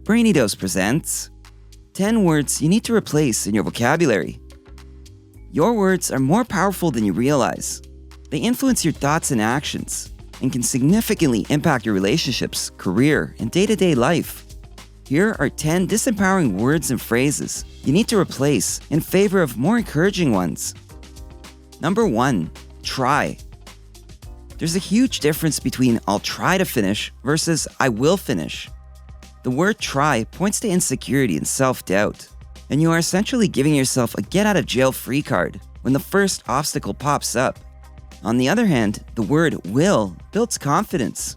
Brainy Dose presents 10 words you need to replace in your vocabulary. Your words are more powerful than you realize. They influence your thoughts and actions and can significantly impact your relationships, career, and day-to-day life. Here are 10 disempowering words and phrases you need to replace in favor of more encouraging ones. Number 1, try. There's a huge difference between I'll try to finish versus I will finish. The word try points to insecurity and self-doubt, and you are essentially giving yourself a get-out-of-jail-free card when the first obstacle pops up. On the other hand, the word will builds confidence.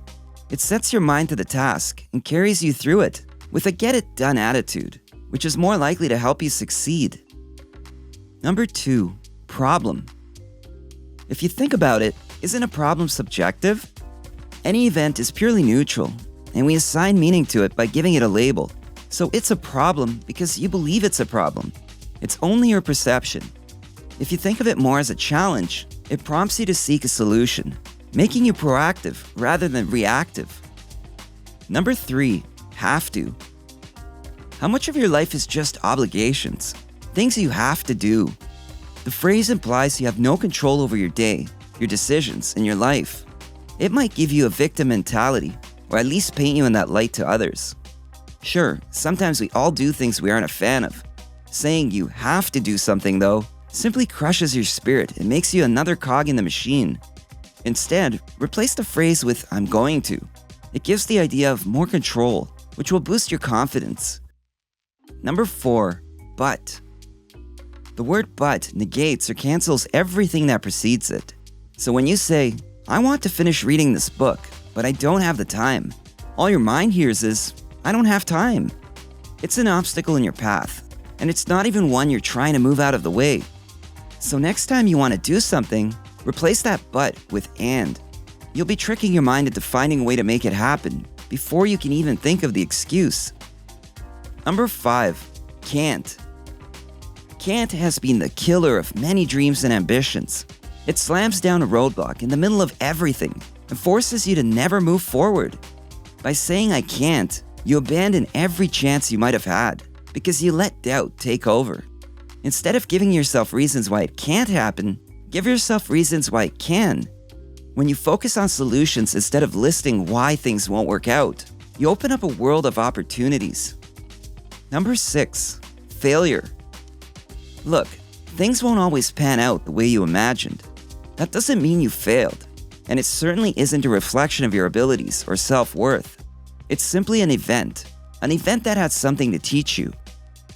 It sets your mind to the task and carries you through it with a get-it-done attitude, which is more likely to help you succeed. Number 2, problem. If you think about it, isn't a problem subjective? Any event is purely neutral, and we assign meaning to it by giving it a label. So it's a problem because you believe it's a problem. It's only your perception. If you think of it more as a challenge, it prompts you to seek a solution, making you proactive rather than reactive. Number 3, have to. How much of your life is just obligations? Things you have to do. The phrase implies you have no control over your day, your decisions, and your life. It might give you a victim mentality, or at least paint you in that light to others. Sure, sometimes we all do things we aren't a fan of. Saying you have to do something, though, simply crushes your spirit and makes you another cog in the machine. Instead, replace the phrase with I'm going to. It gives the idea of more control, which will boost your confidence. Number 4, but. The word but negates or cancels everything that precedes it. So when you say, I want to finish reading this book, but I don't have the time, all your mind hears is, I don't have time. It's an obstacle in your path, and it's not even one you're trying to move out of the way. So next time you want to do something, replace that but with and. You'll be tricking your mind into finding a way to make it happen before you can even think of the excuse. Number 5, can't. Cant has been the killer of many dreams and ambitions. It slams down a roadblock in the middle of everything and forces you to never move forward. By saying I can't, you abandon every chance you might have had because you let doubt take over. Instead of giving yourself reasons why it can't happen, give yourself reasons why it can. When you focus on solutions instead of listing why things won't work out, you open up a world of opportunities. Number 6, failure. Look, things won't always pan out the way you imagined. That doesn't mean you failed, and it certainly isn't a reflection of your abilities or self-worth. It's simply an event that has something to teach you.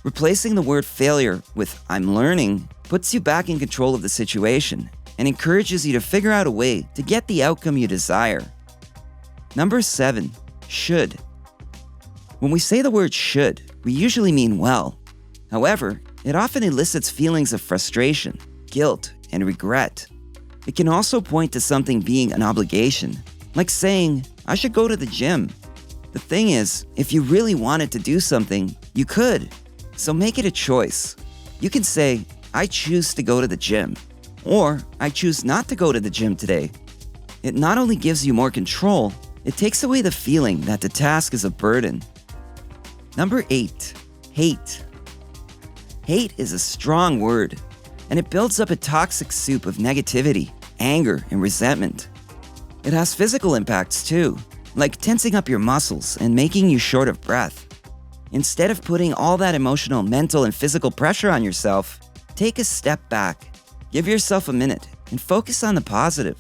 Replacing the word failure with I'm learning puts you back in control of the situation and encourages you to figure out a way to get the outcome you desire. Number 7, should. When we say the word should, we usually mean well. However, it often elicits feelings of frustration, guilt, and regret. It can also point to something being an obligation, like saying, I should go to the gym. The thing is, if you really wanted to do something, you could. So make it a choice. You can say, I choose to go to the gym, or I choose not to go to the gym today. It not only gives you more control, it takes away the feeling that the task is a burden. Number 8, hate. Hate is a strong word, and it builds up a toxic soup of negativity, anger, and resentment. It has physical impacts too, like tensing up your muscles and making you short of breath. Instead of putting all that emotional, mental, and physical pressure on yourself, take a step back, give yourself a minute, and focus on the positive.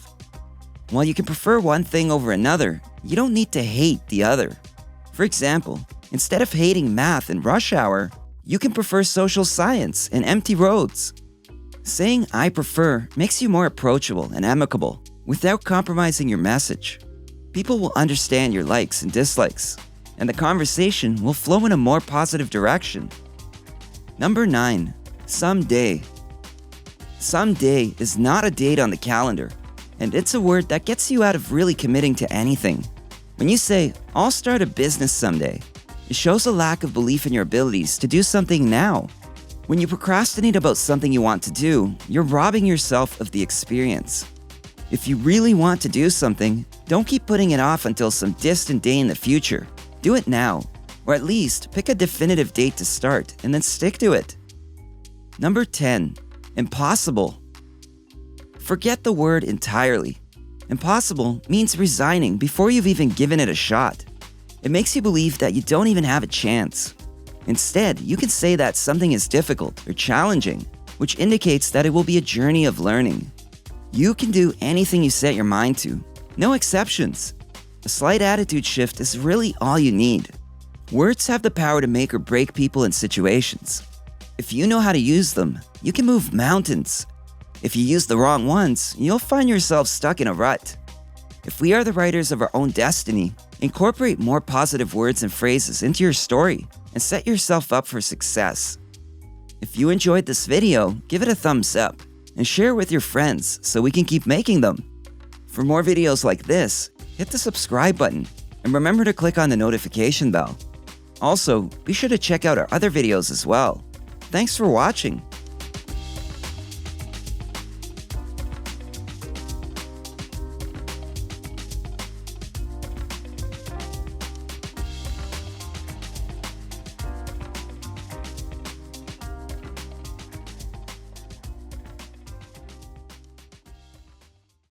While you can prefer one thing over another, you don't need to hate the other. For example, instead of hating math and rush hour, you can prefer social science and empty roads. Saying I prefer makes you more approachable and amicable without compromising your message. People will understand your likes and dislikes, and the conversation will flow in a more positive direction. Number 9, someday. Someday is not a date on the calendar, and it's a word that gets you out of really committing to anything. When you say, I'll start a business someday, it shows a lack of belief in your abilities to do something now. When you procrastinate about something you want to do, you're robbing yourself of the experience. If you really want to do something, don't keep putting it off until some distant day in the future. Do it now. Or at least pick a definitive date to start and then stick to it. Number 10. Impossible. Forget the word entirely. Impossible means resigning before you've even given it a shot. It makes you believe that you don't even have a chance. Instead, you can say that something is difficult or challenging, which indicates that it will be a journey of learning. You can do anything you set your mind to, no exceptions. A slight attitude shift is really all you need. Words have the power to make or break people and situations. If you know how to use them, you can move mountains. If you use the wrong ones, you'll find yourself stuck in a rut. If we are the writers of our own destiny, incorporate more positive words and phrases into your story and set yourself up for success. If you enjoyed this video, give it a thumbs up and share it with your friends so we can keep making them. For more videos like this, hit the subscribe button and remember to click on the notification bell. Also, be sure to check out our other videos as well. Thanks for watching.